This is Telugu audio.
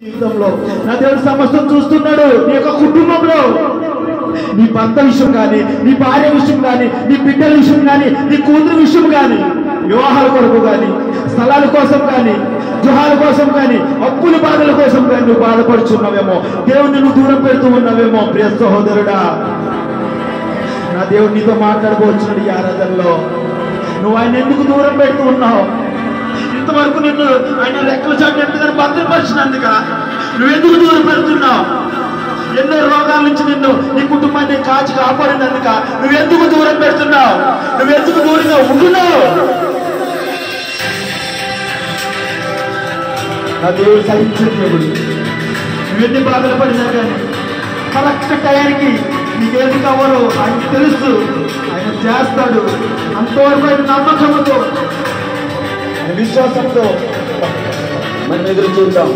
జీవితంలో నా దేవుడు సమస్తం చూస్తున్నాడు. నీ యొక్క కుటుంబంలో నీ భర్త విషయం కానీ, నీ భార్య విషయం కానీ, నీ బిడ్డల విషయం కానీ, నీ కూతురు విషయం కానీ, వివాహాల కొరకు కానీ, స్థలాల కోసం కానీ, గృహాల కోసం కానీ, అప్పుల బాధల కోసం కానీ నువ్వు బాధపడుచున్నావేమో, దేవుణ్ణి నువ్వు దూరం పెడుతూ ఉన్నావేమో. ప్రియ సహోదరుడా, నా దేవుడు నీతో మాట్లాడబోచున్నాడు ఈ ఆరాధనలో. నువ్వు ఆయన ఎందుకు దూరం పెడుతూ ఉన్నావు? ఇంతవరకు నిన్ను ఆయన రెక్కల చాటు ఎంతగానో భద్రపరిచినందుక నువ్వెందుకు దూరం పెడుతున్నావు? ఎన్నో రోగాల నుంచి నిన్ను, నీ కుటుంబాన్ని కాచి కాపాడినందుక నువ్వెందుకు దూరం పెడుతున్నావు? నువ్వెందుకు దూరంగా ఉంటున్నావు? నా దేవుడు సహించిన దేవుడు. నువ్వెన్ని బాధలు పడినా కానీ కరెక్ట్ టయానికి నీకేది కావాలో ఆయనకు తెలుసు, ఆయన చేస్తాడు. అంతవరకు ఆయన నమ్మకంతో, విశ్వాసంతో మనం ఎదురు చూద్దాం.